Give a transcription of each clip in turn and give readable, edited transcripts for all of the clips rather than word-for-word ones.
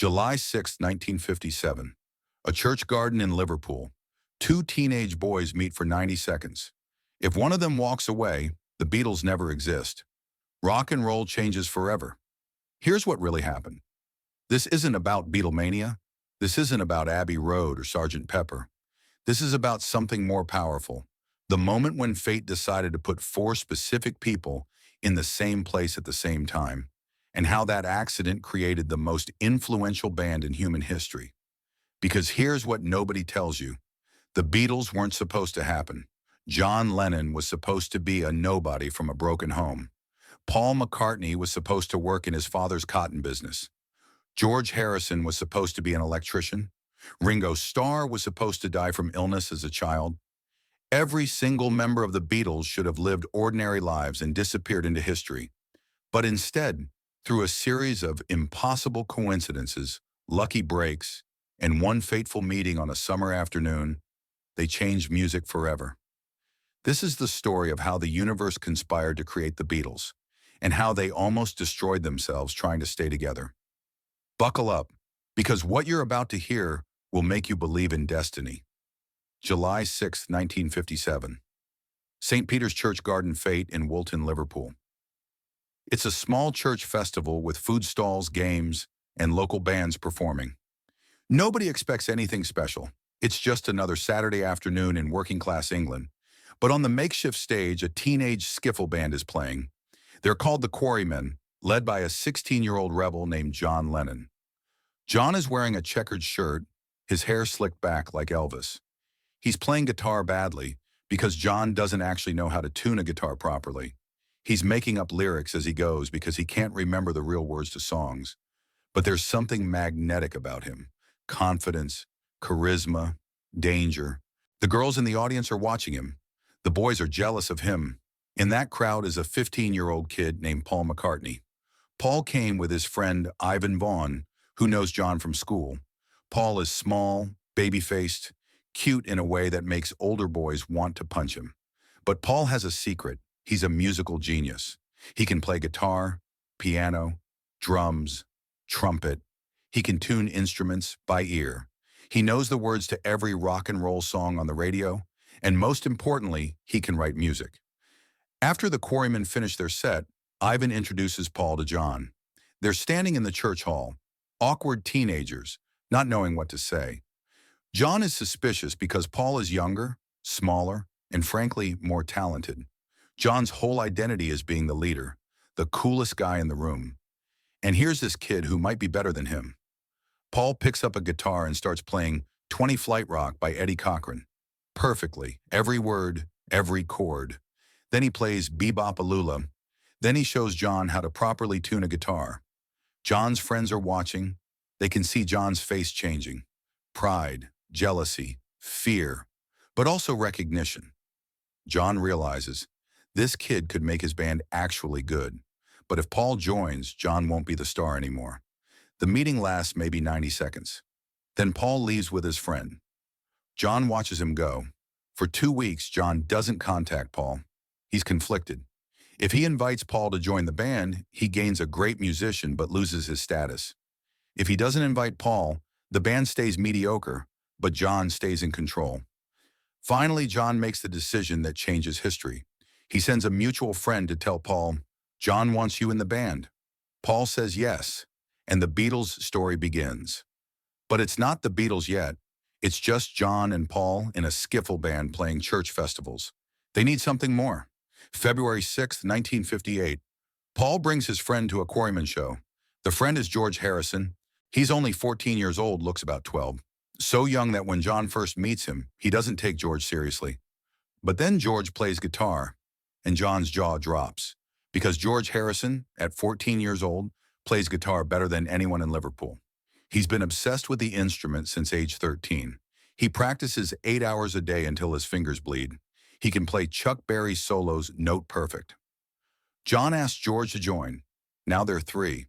July 6, 1957. A church garden in Liverpool. Two teenage boys meet for 90 seconds. If one of them walks away, the Beatles never exist. Rock and roll changes forever. Here's what really happened. This isn't about Beatlemania. This isn't about Abbey Road or Sergeant Pepper. This is about something more powerful. The moment when fate decided to put four specific people in the same place at the same time, and how that accident created the most influential band in human history. Because here's what nobody tells you. The Beatles weren't supposed to happen. John Lennon was supposed to be a nobody from a broken home. Paul McCartney was supposed to work in his father's cotton business. George Harrison was supposed to be an electrician. Ringo Starr was supposed to die from illness as a child. Every single member of the Beatles should have lived ordinary lives and disappeared into history. But instead, through a series of impossible coincidences, lucky breaks, and one fateful meeting on a summer afternoon, they changed music forever. This is the story of how the universe conspired to create the Beatles, and how they almost destroyed themselves trying to stay together. Buckle up, because what you're about to hear will make you believe in destiny. July 6, 1957. St. Peter's Church Garden Fete in Woolton, Liverpool. It's a small church festival with food stalls, games, and local bands performing. Nobody expects anything special. It's just another Saturday afternoon in working-class England. But on the makeshift stage, a teenage skiffle band is playing. They're called the Quarrymen, led by a 16-year-old rebel named John Lennon. John is wearing a checkered shirt, his hair slicked back like Elvis. He's playing guitar badly because John doesn't actually know how to tune a guitar properly. He's making up lyrics as he goes because he can't remember the real words to songs. But there's something magnetic about him. Confidence, charisma, danger. The girls in the audience are watching him. The boys are jealous of him. In that crowd is a 15-year-old kid named Paul McCartney. Paul came with his friend Ivan Vaughn, who knows John from school. Paul is small, baby-faced, cute in a way that makes older boys want to punch him. But Paul has a secret. He's a musical genius. He can play guitar, piano, drums, trumpet. He can tune instruments by ear. He knows the words to every rock and roll song on the radio, and most importantly, he can write music. After the Quarrymen finish their set, Ivan introduces Paul to John. They're standing in the church hall, awkward teenagers, not knowing what to say. John is suspicious because Paul is younger, smaller, and frankly, more talented. John's whole identity is being the leader, the coolest guy in the room. And here's this kid who might be better than him. Paul picks up a guitar and starts playing 20 Flight Rock by Eddie Cochran. Perfectly, every word, every chord. Then he plays Bebop-A-Lula. Then he shows John how to properly tune a guitar. John's friends are watching. They can see John's face changing. Pride, jealousy, fear, but also recognition. John realizes this kid could make his band actually good. But if Paul joins, John won't be the star anymore. The meeting lasts maybe 90 seconds. Then Paul leaves with his friend. John watches him go. For 2 weeks, John doesn't contact Paul. He's conflicted. If he invites Paul to join the band, he gains a great musician but loses his status. If he doesn't invite Paul, the band stays mediocre, but John stays in control. Finally, John makes the decision that changes history. He sends a mutual friend to tell Paul, "John wants you in the band." Paul says yes, and the Beatles story begins. But it's not the Beatles yet. It's just John and Paul in a skiffle band playing church festivals. They need something more. February 6, 1958. Paul brings his friend to a Quarrymen show. The friend is George Harrison. He's only 14 years old, looks about 12. So young that when John first meets him, he doesn't take George seriously. But then George plays guitar, and John's jaw drops. Because George Harrison, at 14 years old, plays guitar better than anyone in Liverpool. He's been obsessed with the instrument since age 13. He practices 8 hours a day until his fingers bleed. He can play Chuck Berry solos note perfect. John asked George to join. Now they're three.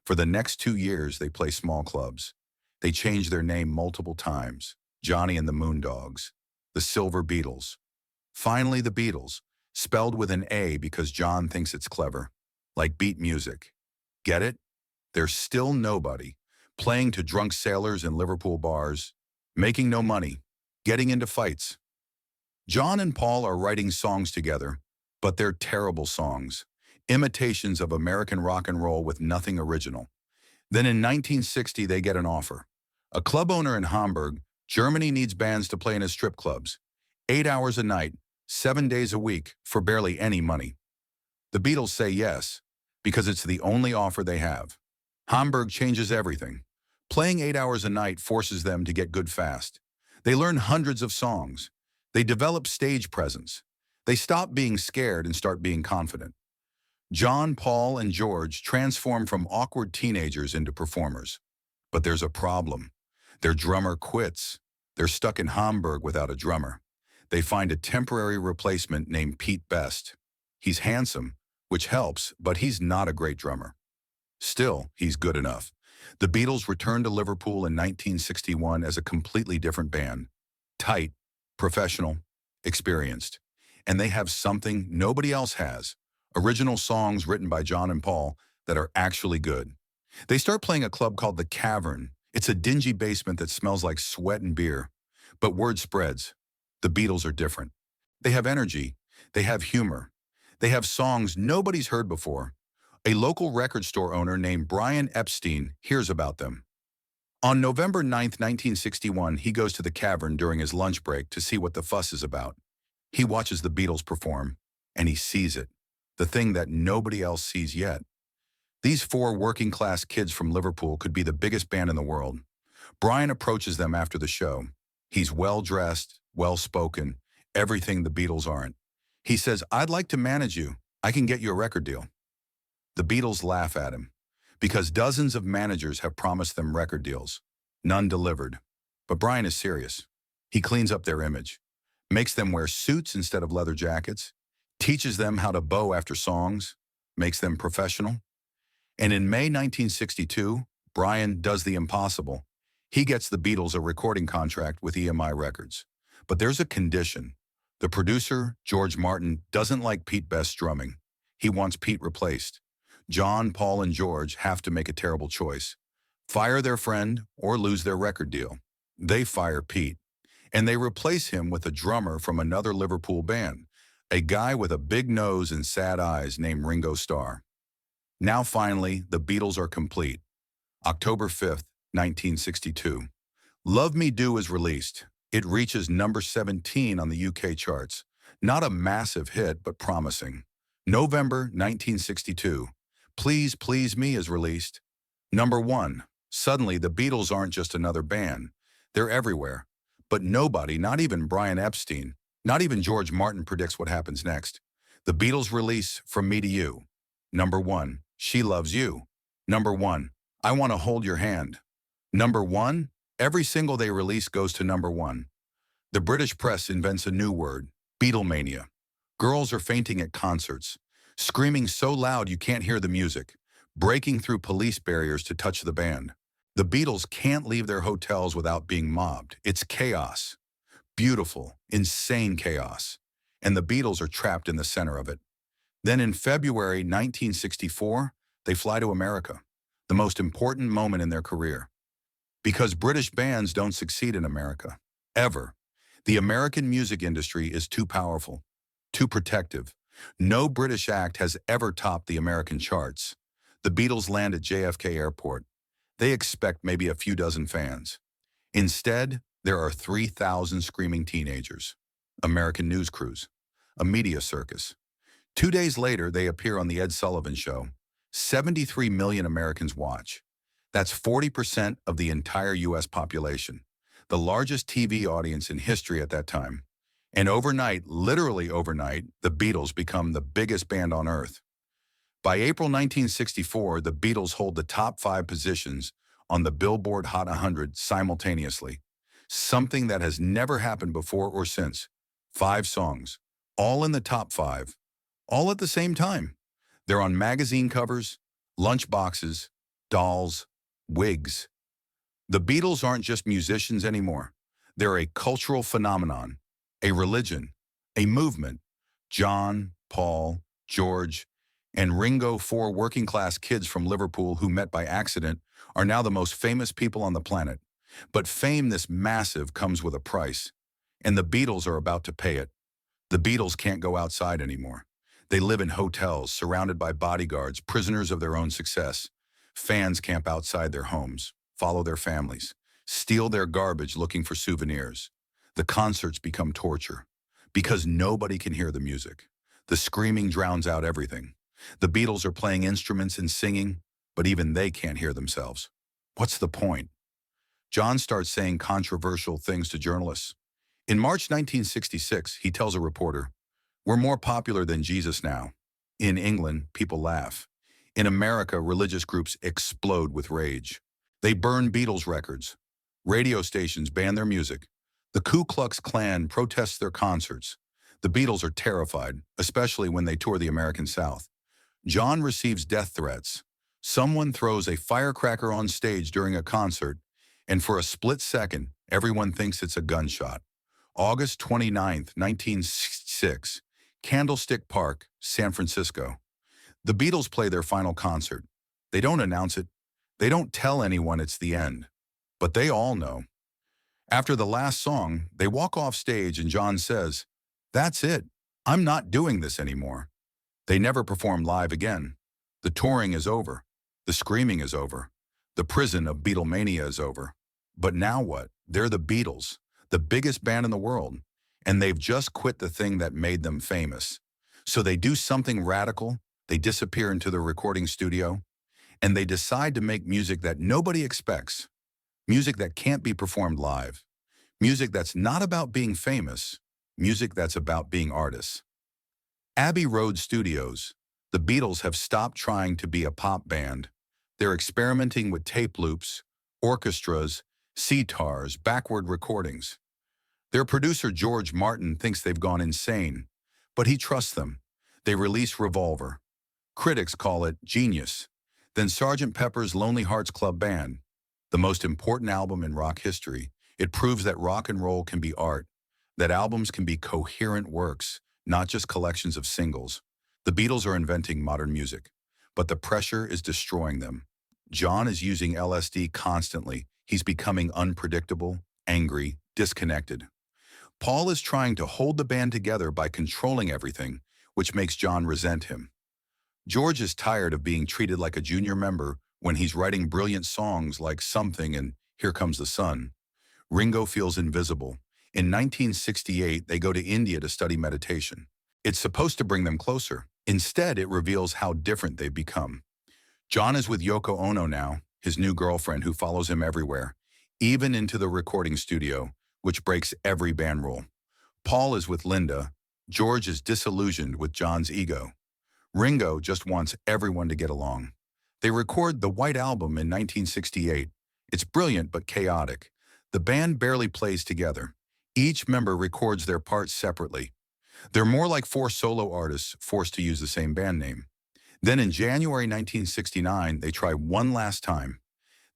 For the next 2 years, they play small clubs. They change their name multiple times. Johnny and the Moondogs. The Silver Beatles. Finally, the Beatles, spelled with an A because John thinks it's clever. Like beat music. Get it? They're still nobody, playing to drunk sailors in Liverpool bars, making no money, getting into fights. John and Paul are writing songs together, but they're terrible songs, imitations of American rock and roll with nothing original. Then in 1960, they get an offer. A club owner in Hamburg, Germany needs bands to play in his strip clubs. 8 hours a night, 7 days a week, for barely any money. The Beatles say yes, because it's the only offer they have. Hamburg changes everything. Playing 8 hours a night forces them to get good fast. They learn hundreds of songs. They develop stage presence. They stop being scared and start being confident. John, Paul, and George transform from awkward teenagers into performers. But there's a problem. Their drummer quits. They're stuck in Hamburg without a drummer. They find a temporary replacement named Pete Best. He's handsome, which helps, but he's not a great drummer. Still, he's good enough. The Beatles returned to Liverpool in 1961 as a completely different band. Tight, professional, experienced. And they have something nobody else has. Original songs written by John and Paul that are actually good. They start playing a club called The Cavern. It's a dingy basement that smells like sweat and beer. But word spreads. The Beatles are different. They have energy. They have humor. They have songs nobody's heard before. A local record store owner named Brian Epstein hears about them. On November 9, 1961, he goes to The Cavern during his lunch break to see what the fuss is about. He watches the Beatles perform, and he sees it. The thing that nobody else sees yet. These four working-class kids from Liverpool could be the biggest band in the world. Brian approaches them after the show. He's well-dressed, well-spoken, everything the Beatles aren't. He says, "I'd like to manage you. I can get you a record deal." The Beatles laugh at him, because dozens of managers have promised them record deals. None delivered. But Brian is serious. He cleans up their image, makes them wear suits instead of leather jackets, teaches them how to bow after songs, makes them professional. And in May 1962, Brian does the impossible. He gets the Beatles a recording contract with EMI Records. But there's a condition. The producer, George Martin, doesn't like Pete Best's drumming. He wants Pete replaced. John, Paul, and George have to make a terrible choice. Fire their friend or lose their record deal. They fire Pete, and they replace him with a drummer from another Liverpool band, a guy with a big nose and sad eyes named Ringo Starr. Now finally, the Beatles are complete. October 5th, 1962. Love Me Do is released. It reaches number 17 on the UK charts. Not a massive hit, but promising. November 1962. Please Please Me is released. Number 1. Suddenly, the Beatles aren't just another band. They're everywhere. But nobody, not even Brian Epstein, not even George Martin, predicts what happens next. The Beatles release From Me to You. Number 1. She Loves You. Number 1. I Want to Hold Your Hand. Number 1. Every single they release goes to number 1. The British press invents a new word, Beatlemania. Girls are fainting at concerts, screaming so loud you can't hear the music, breaking through police barriers to touch the band. The Beatles can't leave their hotels without being mobbed. It's chaos. Beautiful, insane chaos. And the Beatles are trapped in the center of it. Then in February 1964, they fly to America, the most important moment in their career. Because British bands don't succeed in America, ever. The American music industry is too powerful, too protective. No British act has ever topped the American charts. The Beatles land at JFK Airport. They expect maybe a few dozen fans. Instead, there are 3,000 screaming teenagers. American news crews. A media circus. 2 days later, they appear on The Ed Sullivan Show. 73 million Americans watch. That's 40% of the entire U.S. population, the largest TV audience in history at that time. And overnight, literally overnight, the Beatles become the biggest band on Earth. By April 1964, the Beatles hold the top 5 positions on the Billboard Hot 100 simultaneously, something that has never happened before or since. 5 songs, all in the top 5, all at the same time. They're on magazine covers, lunch boxes, dolls, wigs. The Beatles aren't just musicians anymore. They're a cultural phenomenon, a religion, a movement. John, Paul, George, and Ringo, 4 working-class kids from Liverpool who met by accident, are now the most famous people on the planet. But fame this massive comes with a price, and the Beatles are about to pay it. The Beatles can't go outside anymore. They live in hotels, surrounded by bodyguards, prisoners of their own success. Fans camp outside their homes, follow their families, steal their garbage looking for souvenirs. The concerts become torture because nobody can hear the music. The screaming drowns out everything. The Beatles are playing instruments and singing, but even they can't hear themselves. What's the point? John starts saying controversial things to journalists. In March 1966, he tells a reporter, "We're more popular than Jesus now." In England, people laugh. In America, religious groups explode with rage. They burn Beatles records. Radio stations ban their music. The Ku Klux Klan protests their concerts. The Beatles are terrified, especially when they tour the American South. John receives death threats. Someone throws a firecracker on stage during a concert, and for a split second, everyone thinks it's a gunshot. August 29, 1966, Candlestick Park, San Francisco. The Beatles play their final concert. They don't announce it. They don't tell anyone it's the end. But they all know. After the last song, they walk off stage and John says, "That's it. I'm not doing this anymore." They never perform live again. The touring is over. The screaming is over. The prison of Beatlemania is over. But now what? They're the Beatles, the biggest band in the world, and they've just quit the thing that made them famous. So they do something radical, they disappear into the recording studio, and they decide to make music that nobody expects, music that can't be performed live, music that's not about being famous, music that's about being artists. Abbey Road Studios. The Beatles have stopped trying to be a pop band. They're experimenting with tape loops, orchestras, sitars, backward recordings. Their producer George Martin thinks they've gone insane, but he trusts them. They release Revolver. Critics call it genius. Then Sgt. Pepper's Lonely Hearts Club Band, the most important album in rock history. It proves that rock and roll can be art, that albums can be coherent works, not just collections of singles. The Beatles are inventing modern music, but the pressure is destroying them. John is using LSD constantly. He's becoming unpredictable, angry, disconnected. Paul is trying to hold the band together by controlling everything, which makes John resent him. George is tired of being treated like a junior member when he's writing brilliant songs like Something and Here Comes the Sun. Ringo feels invisible. In 1968, they go to India to study meditation. It's supposed to bring them closer. Instead, it reveals how different they've become. John is with Yoko Ono now, his new girlfriend who follows him everywhere, even into the recording studio, which breaks every band rule. Paul is with Linda. George is disillusioned with John's ego. Ringo just wants everyone to get along. They record the White Album in 1968. It's brilliant but chaotic. The band barely plays together. Each member records their parts separately. They're more like four solo artists forced to use the same band name. Then in January 1969, they try one last time.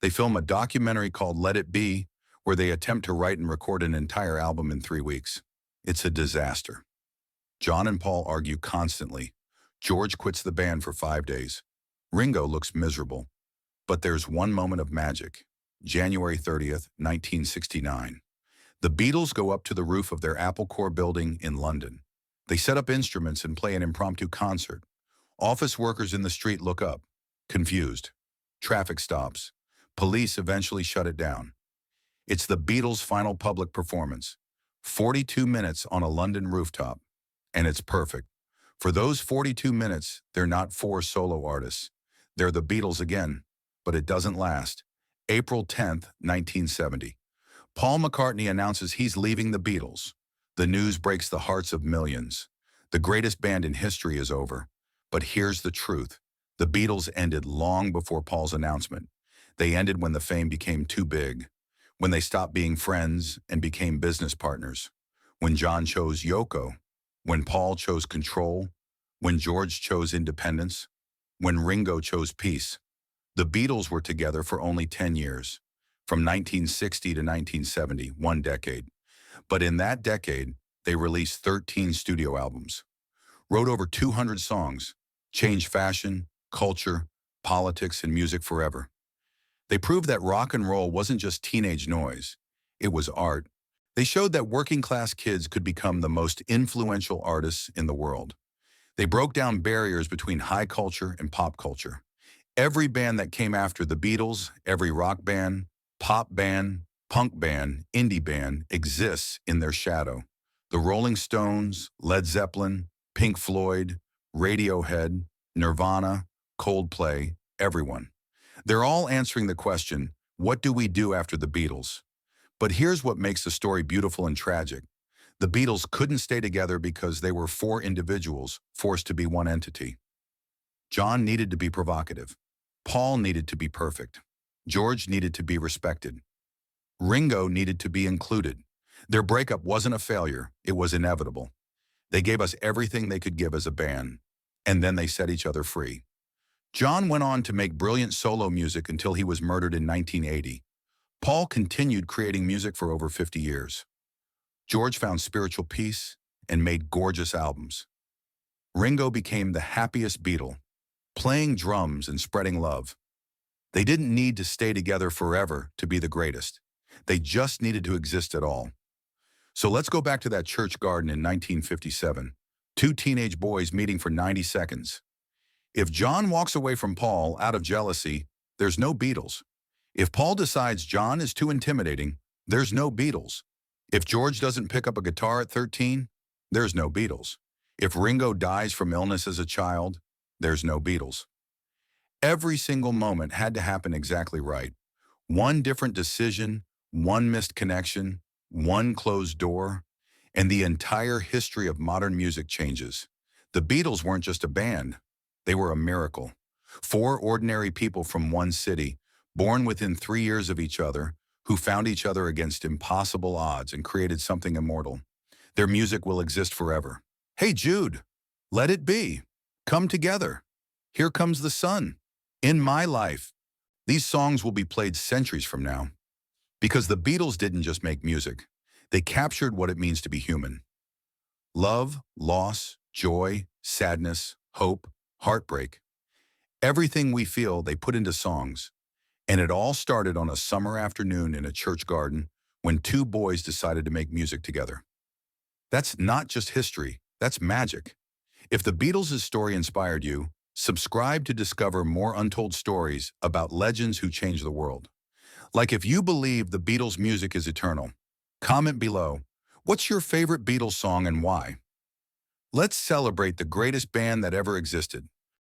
They film a documentary called Let It Be, where they attempt to write and record an entire album in 3 weeks. It's a disaster. John and Paul argue constantly. George quits the band for 5 days. Ringo looks miserable. But there's one moment of magic. January 30th, 1969. The Beatles go up to the roof of their Apple Corps building in London. They set up instruments and play an impromptu concert. Office workers in the street look up, confused. Traffic stops. Police eventually shut it down. It's the Beatles' final public performance. 42 minutes on a London rooftop. And it's perfect. For those 42 minutes, they're not four solo artists. They're the Beatles again, but it doesn't last. April 10th, 1970. Paul McCartney announces he's leaving the Beatles. The news breaks the hearts of millions. The greatest band in history is over. But here's the truth. The Beatles ended long before Paul's announcement. They ended when the fame became too big, when they stopped being friends and became business partners, when John chose Yoko, when Paul chose control, when George chose independence, when Ringo chose peace. The Beatles were together for only 10 years, from 1960 to 1970, 1 decade. But in that decade, they released 13 studio albums, wrote over 200 songs, changed fashion, culture, politics, and music forever. They proved that rock and roll wasn't just teenage noise. It was art. They showed that working-class kids could become the most influential artists in the world. They broke down barriers between high culture and pop culture. Every band that came after the Beatles, every rock band, pop band, punk band, indie band exists in their shadow. The Rolling Stones, Led Zeppelin, Pink Floyd, Radiohead, Nirvana, Coldplay, everyone. They're all answering the question, what do we do after the Beatles? But here's what makes the story beautiful and tragic. The Beatles couldn't stay together because they were four individuals forced to be one entity. John needed to be provocative. Paul needed to be perfect. George needed to be respected. Ringo needed to be included. Their breakup wasn't a failure, it was inevitable. They gave us everything they could give as a band, and then they set each other free. John went on to make brilliant solo music until he was murdered in 1980. Paul continued creating music for over 50 years. George found spiritual peace and made gorgeous albums. Ringo became the happiest Beatle, playing drums and spreading love. They didn't need to stay together forever to be the greatest. They just needed to exist at all. So let's go back to that church garden in 1957. Two teenage boys meeting for 90 seconds. If John walks away from Paul out of jealousy, there's no Beatles. If Paul decides John is too intimidating, there's no Beatles. If George doesn't pick up a guitar at 13, there's no Beatles. If Ringo dies from illness as a child, there's no Beatles. Every single moment had to happen exactly right. One different decision, one missed connection, one closed door, and the entire history of modern music changes. The Beatles weren't just a band, they were a miracle. Four ordinary people from one city, born within 3 years of each other, who found each other against impossible odds and created something immortal. Their music will exist forever. Hey Jude, let it be. Come together. Here comes the sun. In my life. These songs will be played centuries from now. Because the Beatles didn't just make music. They captured what it means to be human. Love, loss, joy, sadness, hope, heartbreak. Everything we feel they put into songs. And it all started on a summer afternoon in a church garden when two boys decided to make music together. That's not just history, that's magic. If the Beatles' story inspired you, subscribe to discover more untold stories about legends who changed the world. Like if you believe the Beatles' music is eternal, comment below, what's your favorite Beatles song and why? Let's celebrate the greatest band that ever existed.